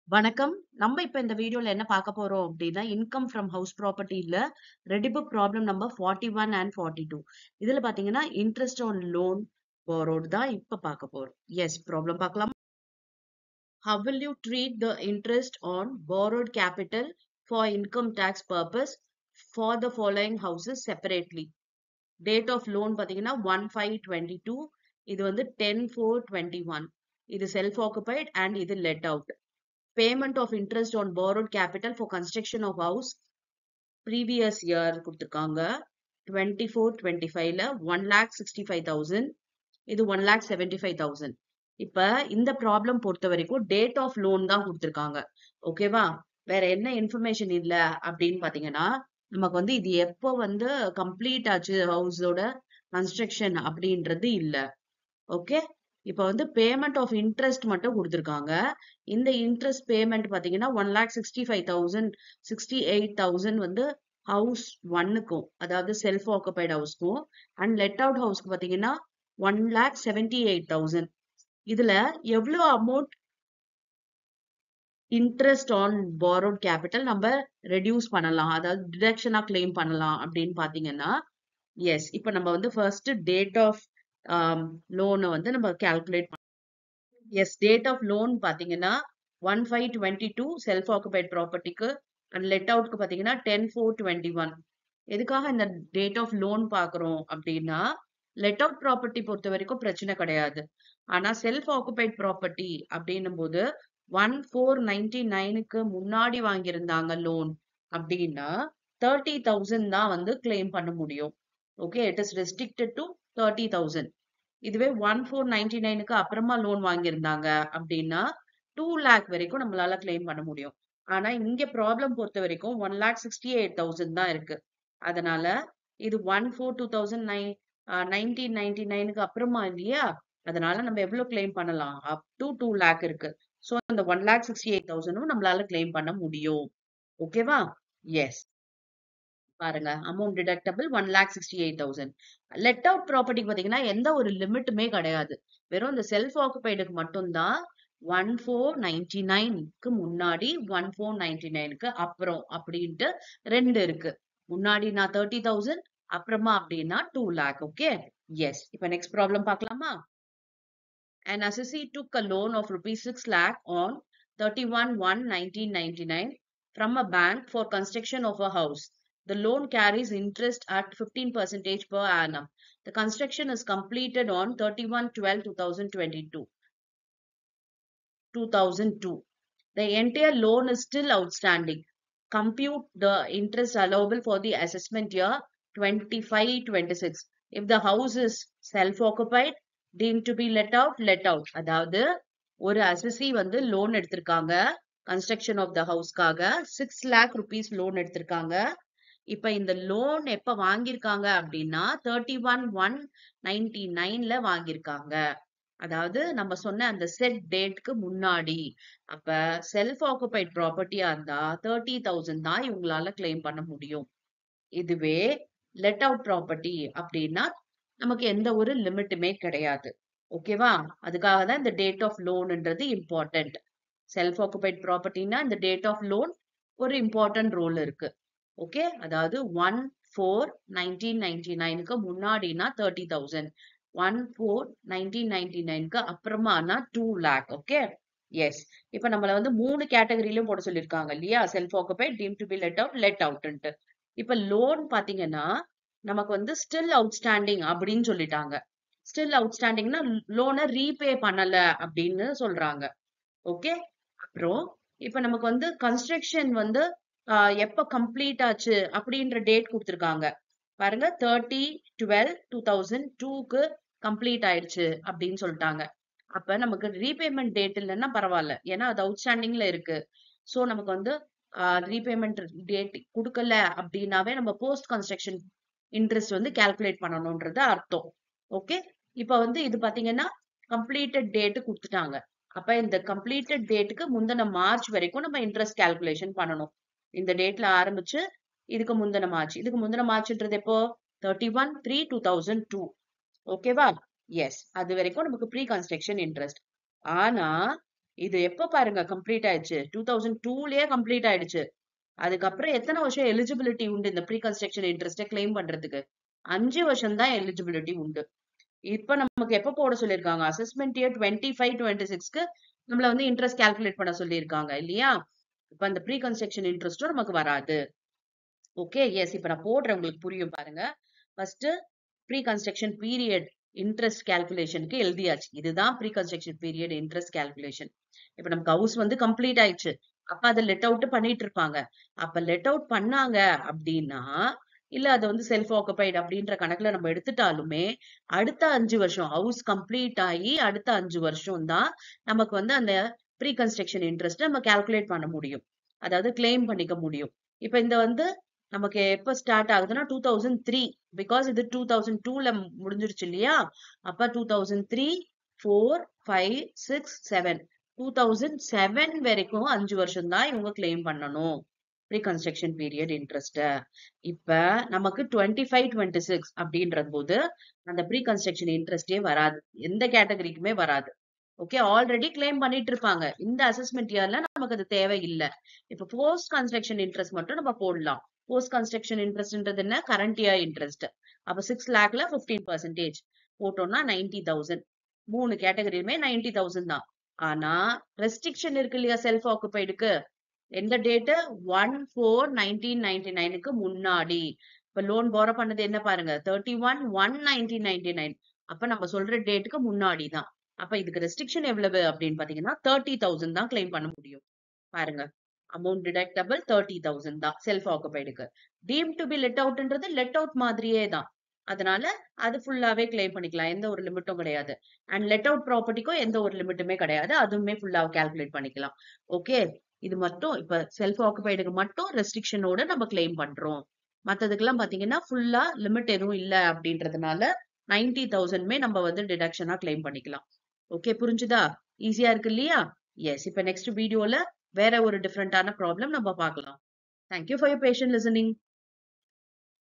வணக்கம். நம்ம இப்ப இந்த வீடியோல என்ன பார்க்க போறோம் அப்படின்னா, இன்கம் ஃப்ரம் ஹவுஸ் ப்ராப்பர்ட்டில ready book problem number 41 and 42. இதுல பாத்தீங்கன்னா, இன்ட்ரெஸ்ட் ஆன் லோன் borrowed தான் இப்ப பார்க்க போறோம். எஸ், ப்ராப்ளம் பார்க்கலாம். How will you treat the interest on borrowed capital for income tax purpose for the following houses separately? Date of loan பாத்தீங்கன்னா 1/5/22. இது வந்து 10/4/21. இது self occupied and இது let out. Payment of interest on borrowed capital for construction of house previous year கொடுத்திருக்காங்க 24-25ல 1,65,000. இது 1,75,000. இப்ப இந்த problem பொறுத்த வரைக்கும் டேட் ஆஃப் லோன் தான் கொடுத்திருக்காங்க. ஓகேவா? வேற என்ன இன்ஃபர்மேஷன் இல்ல அப்படின்னு பாத்தீங்கன்னா, நமக்கு வந்து இது எப்போ வந்து கம்ப்ளீட் ஆச்சு ஹவுஸோட கன்ஸ்ட்ரக்ஷன் அப்படின்றது இல்ல. ஓகே, இப்ப வந்து பேமெண்ட் ஆஃப் இன்ட்ரெஸ்ட் மட்டும் கொடுத்திருக்காங்க. இந்த இன்ட்ரெஸ்ட் பேமெண்ட் பாத்தீங்கன்னா 1,65,000 68,000 வந்து ஹவுஸ் ஒன்னுக்கும், அதாவது செல்ஃப் ஆக்குபைட் ஹவுஸ்க்கும், அண்ட் லெட் அவுட் ஹவுஸ்க்கு பாத்தீங்கன்னா 1,78,000. இதுல எவ்வளவு amount interest on borrowed capital நம்ம ரெடியூஸ் பண்ணலாம், அதாவது டிடக்ஷனா கிளைம் பண்ணலாம் அப்படின்னு பாத்தீங்கன்னா, எஸ், இப்ப நம்ம வந்து ஃபர்ஸ்ட் டேட் ஆஃப் லோனை வந்து நம்ம கால்குலேட் பண்ணலாம். எஸ், டேட் ஆஃப் லோன் பாத்தீங்கன்னா 1/5/22 செல்ஃப் ஆக்குபைட் ப்ராப்பர்ட்டிக்கு, அண்ட் லெட் அவுட்க்கு பாத்தீங்கன்னா 10/4/21. எதுக்காக இந்த டேட் ஆஃப் லோன் பாக்குறோம் அப்படின்னா, லெட் அவுட் ப்ராப்பர்ட்டி பொறுத்த வரைக்கும் பிரச்சனை கிடையாது. ஆனா செல்ஃப் ஆக்குபைட் ப்ராப்பர்ட்டி அப்படின்னும் போது 1/4/99க்கு முன்னாடி வாங்கியிருந்தாங்க லோன் அப்படின்னா 30,000 தான் வந்து கிளைம் பண்ண முடியும். Okay, it is restricted to 30,000. இதுவே 1/4/99க்கு அப்புறமா லோன் வாங்கியிருந்தாங்க அப்படின்னா 2 lakh வரைக்கும் நம்மளால கிளைம் பண்ண முடியும். ஆனா இங்க ப்ராப்ளம் பொறுத்த வரைக்கும் 1,68,000 தான் இருக்கு. அதனால இது 1/4/2009 1999க்கு அப்புறமா இல்லையா? அதனால நம்ம எவ்வளவு கிளைம் பண்ணலாம்? அப் டு 2 lakh இருக்கு. சோ அந்த 1,68,000 நம்மளால கிளைம் பண்ண முடியும். ஓகேவா? எஸ், பாருங்க, amount deductible 1,68,000. Let out property பாத்தீங்கன்னா எந்த ஒரு லிமிட்டுமே கிடையாது. வெறும் இந்த செல்ஃப் ஆக்குபைடுக்கு மட்டும்தான் 1/4/99க்கு முன்னாடி 1/4/99க்கு அப்புறம் அப்படின்ட்டு ரெண்டு இருக்கு. முன்னாடினா 30,000, அப்புறமா அப்படின்னா 2 lakh. Okay, yes. இப்ப நெக்ஸ்ட் ப்ராப்ளம் பார்க்கலாமா? An assessee took a loan of rupees 6 lakh on 31/1/1999 from a bank for construction of a house. The loan carries interest at 15% per annum. The construction is completed on 31/12/2002. The entire loan is still outstanding. Compute the interest allowable for the assessment year 25-26. If the house is self-occupied, deemed to be let out, let out. அதாவது ஒரு அசசி வந்து loan எடுத்திருக்காங்க construction of the ஹவுஸ்க்காக 6 lakh rupees loan எடுத்திருக்காங்க. இப்ப இந்த loan எப்ப வாங்கியிருக்காங்க அப்படின்னா 31/1/99ல வாங்கியிருக்காங்க. அதாவது நம்ம சொன்ன அந்த செட் டேட்க்கு முன்னாடி. அப்ப செல்ஃப் ஆக்குபைட் ப்ராப்பர்ட்டியா இருந்தா 30,000 தான் இவங்களால கிளைம் பண்ண முடியும். இதுவே லெட் அவுட் ப்ராப்பர்ட்டி அப்படின்னா நமக்கு எந்த ஒரு லிமிட்டுமே கிடையாது. ஓகேவா? அதுக்காக தான் இந்த டேட் ஆஃப் லோன்ன்றது இம்பார்ட்டன்ட். செல்ஃப் ஆக்குபைட் ப்ராப்பர்ட்டினா இந்த டேட் ஆஃப் லோன் ஒரு இம்பார்ட்டன்ட் ரோல் இருக்கு. ஓகே, அதாவது 1/4/1999க்கு முன்னாடினா 30,000, 1/4/1999க்கு அப்புறமானா 2 lakh. Okay, yes. இப்ப நம்மள வந்து 3 கேட்டகரியிலும் போட சொல்லிருக்காங்க இல்லையா? Self occupied, deem to be let அவுட்ன்ட்டு. இப்ப லோன் பாத்தீங்கன்னா நமக்கு வந்து ஸ்டில் அவுட்ஸ்டாண்டிங் அப்படின்னு சொல்லிட்டாங்க. ஸ்டில் அவுட்ஸ்டாண்டிங்னா லோனை ரீபே பண்ணல அப்படின்னு சொல்றாங்க. ஓகே, அப்புறம் இப்ப நமக்கு வந்து கன்ஸ்ட்ரக்ஷன் வந்து எப்ப கம்ப்ளீட் ஆச்சு அப்படின்ற டேட் கொடுத்திருக்காங்க. பாருங்க, 30/12/2002க்கு கம்ப்ளீட் ஆயிடுச்சு அப்படின்னு சொல்லிட்டாங்க. அப்ப நமக்கு ரீபேமெண்ட் டேட் இல்லைன்னா பரவாயில்ல, ஏன்னா அது அவுட்ஸ்டாண்டிங்ல இருக்கு. சோ நமக்கு வந்து ரீபேமெண்ட் டேட் கொடுக்கல அப்படின்னாவே நம்ம போஸ்ட் கன்ஸ்ட்ரக்ஷன் இன்ட்ரெஸ்ட் வந்து கால்குலேட் பண்ணணும்ன்றது அர்த்தம். ஓகே, இப்ப வந்து இது பாத்தீங்கன்னா கம்ப்ளீட்டட் டேட் கொடுத்துட்டாங்க. அப்ப இந்த கம்ப்ளீட்டட் டேட்டுக்கு முந்தின மார்ச் வரைக்கும் நம்ம இன்ட்ரெஸ்ட் கால்குலேஷன் பண்ணணும். இந்த டேட்ல ஆரம்பிச்சு இதுக்கு முந்தின மார்ச், இதுக்கு முந்தின மார்ச்ன்றது எப்போ 31/3/2002. ஓகேவா? எஸ், அது வரைக்கும் நமக்கு ப்ரீ கன்ஸ்ட்ரக்ஷன் இன்ட்ரெஸ்ட். ஆனா இது எப்ப பாருங்க கம்ப்ளீட் ஆயிடுச்சு? 2002லயே கம்ப்ளீட் ஆயிடுச்சு. அதுக்கப்புறம் எத்தனை வருஷம் எலிஜிபிலிட்டி உண்டு இந்த ப்ரீ கன்ஸ்ட்ரக்ஷன் இன்ட்ரெஸ்ட்டை கிளைம் பண்றதுக்கு? 5 வருஷம் தான் எலிஜிபிலிட்டி உண்டு. இப்ப நமக்கு எப்ப போட சொல்லியிருக்காங்க? அசஸ்மெண்ட் இயர் 25, 26க்கு நம்மள வந்து இன்ட்ரெஸ்ட் கால்குலேட் பண்ண சொல்லியிருக்காங்க இல்லையா? இப்ப அந்த ப்ரீ கன்ஸ்ட்ரக்ஷன் இன்ட்ரெஸ்ட்டும் நமக்கு வராது. Okay, yes. இப்ப நான் போடுறேன், உங்களுக்கு புரியும் பாருங்க. First pre construction period interest கால்குலேஷனுக்கு எழுதியாச்சு. இதுதான் pre construction period interest calculation. இப்ப நமக்கு ஹவுஸ் வந்து கம்ப்ளீட் ஆயிடுச்சு. அப்ப அதை லெட் அவுட் பண்ணிட்டு இருப்பாங்க. அப்ப லெட் அவுட் பண்ணாங்க அப்படின்னா, இல்ல அது வந்து செல்ஃப் ஆக்குபைடு அப்படின்ற கணக்குல நம்ம எடுத்துட்டாலுமே, அடுத்த 5 வருஷம் ஹவுஸ் கம்ப்ளீட் ஆகி அடுத்த 5 வருஷம் தான் நமக்கு வந்து அந்த ப்ரீ கன்ஸ்ட்ரக்ஷன் இன்ட்ரெஸ்ட் நம்ம கால்குலேட் பண்ண முடியும். அதாவது கிளைம் பண்ணிக்க முடியும். இப்ப இந்த வந்து நமக்கு எப்ப ஸ்டார்ட் ஆகுதுன்னா 2003, பிகாஸ் இது 2002ல முடிஞ்சிருச்சு இல்லையா? அப்ப 2003, 4, 5, 6, 7, 2007 வரைக்கும் 5 வருஷம் தான் இவங்க கிளைம் பண்ணணும் ப்ரீ கன்ஸ்ட்ரக்ஷன் பீரியட் இன்ட்ரெஸ்ட். இப்ப நமக்கு 25, 26 அப்படின்ற போது அந்த ப்ரீ கன்ஸ்ட்ரக்ஷன் இன்ட்ரெஸ்டே வராது, எந்த கேட்டகரிக்குமே வராது. ஓகே, ஆல்ரெடி கிளைம் பண்ணிட்டு இருப்பாங்க. இந்த அசஸ்மெண்ட் இயர்ல நமக்கு அது தேவை இல்லை. இப்ப போஸ்ட் கன்ஸ்ட்ரக்ஷன் இன்ட்ரெஸ்ட் மட்டும் நம்ம போடலாம். போஸ்ட் கன்ஸ்ட்ரக்ஷன் இன்ட்ரெஸ்ட்ன்றது என்ன? Current year interest. அப்ப 6 lakhல 15% போட்டோம்னா 90,000. 3 கேட்டகரியுமே 90,000 தான். ஆனா ரெஸ்ட்ரிக்ஷன் இருக்கு இல்லையா செல்ஃப் ஆக்குபைடுக்கு? எந்த டேட்டு? 1/4/1999க்கு முன்னாடி. இப்ப லோன் போரோ பண்ணது என்ன பாருங்க, 31/1/1999. அப்ப நம்ம சொல்ற டேட்டுக்கு முன்னாடி தான். அப்ப இதுக்கு ரெஸ்ட்ரிக்ஷன் எவ்வளவு அப்படின்னு பாத்தீங்கன்னா 30,000 தான் கிளைம் பண்ண முடியும். பாருங்க, அமௌண்ட் டிடக்டபிள் 30,000 தான் செல்ஃப் ஆக்குபைடுக்கு. டீம் டு பி லெட் அவுட்ன்றது லெட் அவுட் மாதிரியே தான். அதனால அது ஃபுல்லாவே கிளைம் பண்ணிக்கலாம், எந்த ஒரு லிமிட்டும் கிடையாது. அண்ட் லெட் அவுட் ப்ராப்பர்ட்டிக்கும் எந்த ஒரு லிமிட்டுமே கிடையாது, அதுவுமே ஃபுல்லா கால்குலேட் பண்ணிக்கலாம். ஓகே, இது மட்டும் இப்ப செல்ஃப் ஆக்குபைடுக்கு மட்டும் ரெஸ்ட்ரிக்ஷனோட நம்ம கிளைம் பண்றோம். மத்ததுக்கெல்லாம் பாத்தீங்கன்னா ஃபுல்லா லிமிட் எதுவும் இல்ல அப்படின்றதுனால 90,000மே நம்ம வந்து டிடக்ஷனா கிளைம் பண்ணிக்கலாம். ஓகே, புரிஞ்சுதா? ஈஸியா இருக்கு இல்லையா? எஸ். இப்ப நெக்ஸ்ட் வீடியோல வேற ஒரு டிஃபரெண்டான ப்ராப்ளம் நம்ம பார்க்கலாம். Thank you for your patient listening.